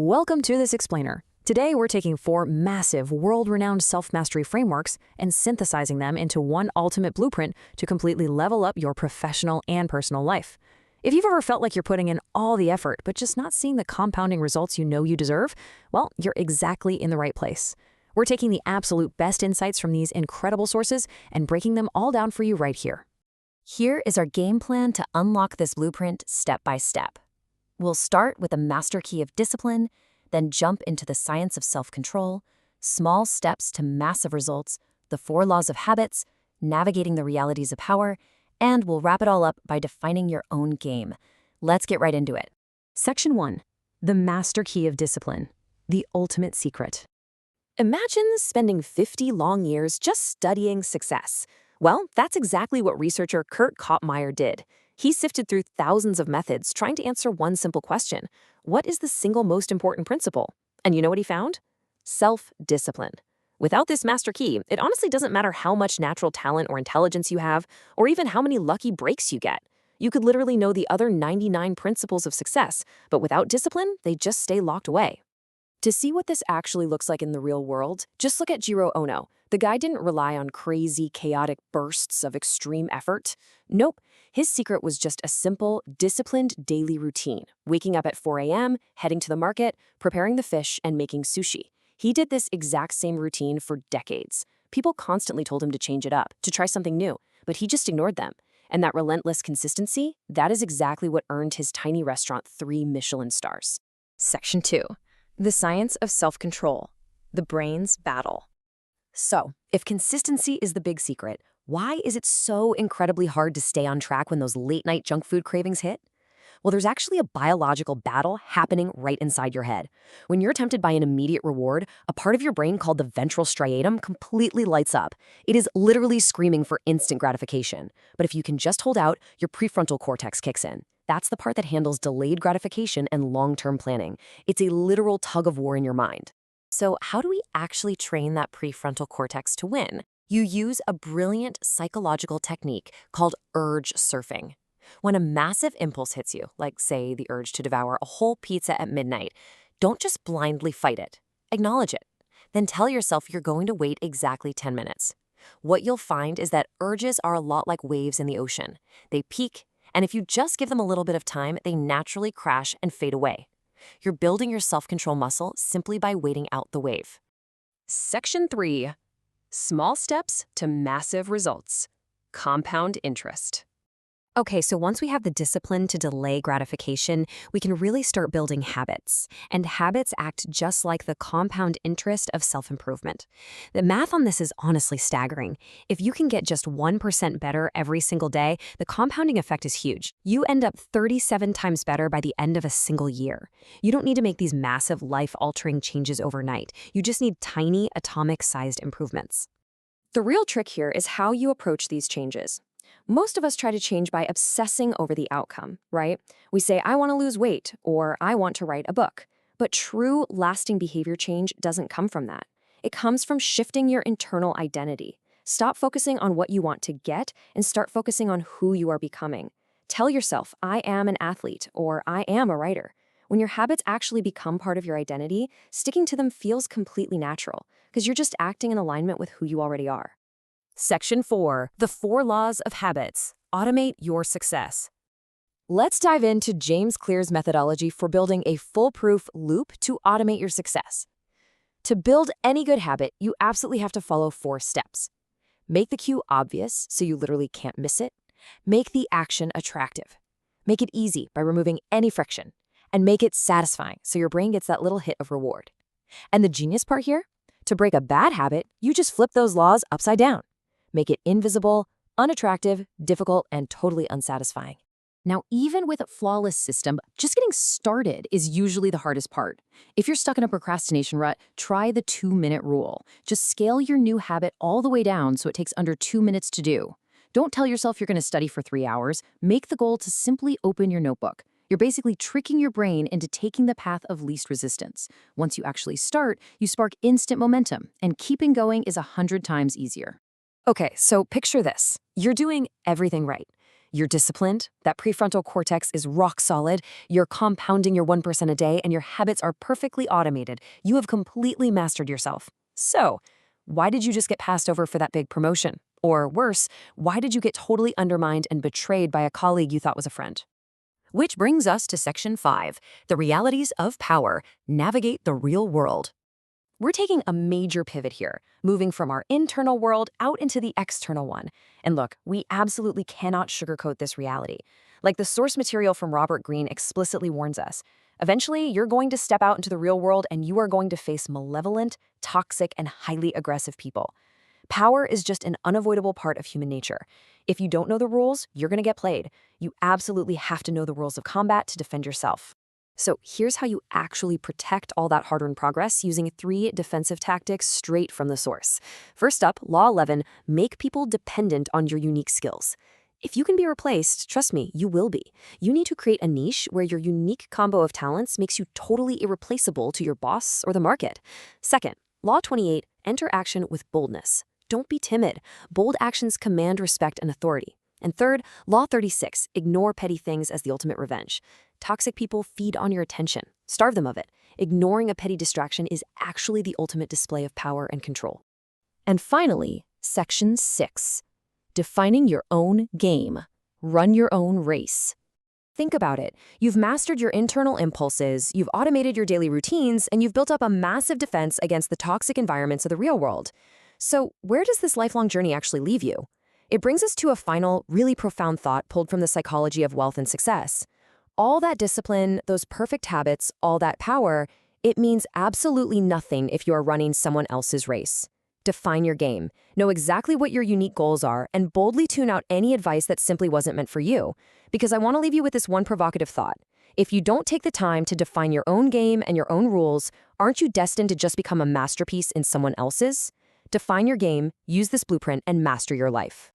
Welcome to this explainer. Today we're taking 4 massive, world-renowned self-mastery frameworks and synthesizing them into one ultimate blueprint to completely level up your professional and personal life. If you've ever felt like you're putting in all the effort but just not seeing the compounding results you know you deserve, well, you're exactly in the right place. We're taking the absolute best insights from these incredible sources and breaking them all down for you right here. Here is our game plan to unlock this blueprint step by step. We'll start with the master key of discipline, then jump into the science of self-control, small steps to massive results, the 4 laws of habits, navigating the realities of power, and we'll wrap it all up by defining your own game. Let's get right into it. Section 1. The master key of discipline. The ultimate secret. Imagine spending 50 long years just studying success. Well, that's exactly what researcher Kurt Koppmeyer did. He sifted through thousands of methods trying to answer one simple question: what is the single most important principle? And you know what he found? Self-discipline. Without this master key, it honestly doesn't matter how much natural talent or intelligence you have, or even how many lucky breaks you get. You could literally know the other 99 principles of success, but without discipline, they just stay locked away. To see what this actually looks like in the real world, just look at Jiro Ono. The guy didn't rely on crazy, chaotic bursts of extreme effort. Nope. His secret was just a simple, disciplined daily routine. Waking up at 4 a.m., heading to the market, preparing the fish, and making sushi. He did this exact same routine for decades. People constantly told him to change it up, to try something new, but he just ignored them. And that relentless consistency, that is exactly what earned his tiny restaurant 3 Michelin stars. Section 2. The science of self-control. The brain's battle. So, if consistency is the big secret, why is it so incredibly hard to stay on track when those late-night junk food cravings hit? Well, there's actually a biological battle happening right inside your head. When you're tempted by an immediate reward, a part of your brain called the ventral striatum completely lights up. It is literally screaming for instant gratification. But if you can just hold out, your prefrontal cortex kicks in. That's the part that handles delayed gratification and long-term planning. It's a literal tug-of-war in your mind. So how do we actually train that prefrontal cortex to win? You use a brilliant psychological technique called urge surfing. When a massive impulse hits you, like, say, the urge to devour a whole pizza at midnight, don't just blindly fight it. Acknowledge it. Then tell yourself you're going to wait exactly 10 minutes. What you'll find is that urges are a lot like waves in the ocean. They peak, and if you just give them a little bit of time, they naturally crash and fade away. You're building your self-control muscle simply by waiting out the wave. Section 3. Small steps to massive results. Compound interest. Okay, so once we have the discipline to delay gratification, we can really start building habits. And habits act just like the compound interest of self-improvement. The math on this is honestly staggering. If you can get just 1% better every single day, the compounding effect is huge. You end up 37 times better by the end of a single year. You don't need to make these massive life-altering changes overnight. You just need tiny, atomic-sized improvements. The real trick here is how you approach these changes. Most of us try to change by obsessing over the outcome, right? We say, I want to lose weight, or I want to write a book. But true, lasting behavior change doesn't come from that. It comes from shifting your internal identity. Stop focusing on what you want to get and start focusing on who you are becoming. Tell yourself, I am an athlete, or I am a writer. When your habits actually become part of your identity, sticking to them feels completely natural, because you're just acting in alignment with who you already are. Section 4. The 4 laws of habits. Automate your success. Let's dive into James Clear's methodology for building a foolproof loop to automate your success. To build any good habit, you absolutely have to follow 4 steps. Make the cue obvious so you literally can't miss it. Make the action attractive. Make it easy by removing any friction. And make it satisfying so your brain gets that little hit of reward. And the genius part here? To break a bad habit, you just flip those laws upside down. Make it invisible, unattractive, difficult, and totally unsatisfying. Now, even with a flawless system, just getting started is usually the hardest part. If you're stuck in a procrastination rut, try the 2-minute rule. Just scale your new habit all the way down so it takes under 2 minutes to do. Don't tell yourself you're going to study for 3 hours. Make the goal to simply open your notebook. You're basically tricking your brain into taking the path of least resistance. Once you actually start, you spark instant momentum, and keeping going is 100 times easier. Okay, so picture this. You're doing everything right. You're disciplined, that prefrontal cortex is rock solid, you're compounding your 1% a day, and your habits are perfectly automated. You have completely mastered yourself. So, why did you just get passed over for that big promotion? Or worse, why did you get totally undermined and betrayed by a colleague you thought was a friend? Which brings us to Section 5, the realities of power. Navigate the real world. We're taking a major pivot here, moving from our internal world out into the external one. And look, we absolutely cannot sugarcoat this reality. Like the source material from Robert Greene explicitly warns us, eventually you're going to step out into the real world and you are going to face malevolent, toxic, and highly aggressive people. Power is just an unavoidable part of human nature. If you don't know the rules, you're going to get played. You absolutely have to know the rules of combat to defend yourself. So here's how you actually protect all that hard-earned progress using 3 defensive tactics straight from the source. First up, Law 11, make people dependent on your unique skills. If you can be replaced, trust me, you will be. You need to create a niche where your unique combo of talents makes you totally irreplaceable to your boss or the market. Second, Law 28, enter action with boldness. Don't be timid. Bold actions command respect and authority. And third, Law 36, ignore petty things as the ultimate revenge. Toxic people feed on your attention. Starve them of it. Ignoring a petty distraction is actually the ultimate display of power and control. And finally, Section 6, defining your own game. Run your own race. Think about it. You've mastered your internal impulses, you've automated your daily routines, and you've built up a massive defense against the toxic environments of the real world. So where does this lifelong journey actually leave you? It brings us to a final, really profound thought pulled from the psychology of wealth and success. All that discipline, those perfect habits, all that power, it means absolutely nothing if you are running someone else's race. Define your game, know exactly what your unique goals are, and boldly tune out any advice that simply wasn't meant for you. Because I want to leave you with this one provocative thought. If you don't take the time to define your own game and your own rules, aren't you destined to just become a masterpiece in someone else's? Define your game, use this blueprint, and master your life.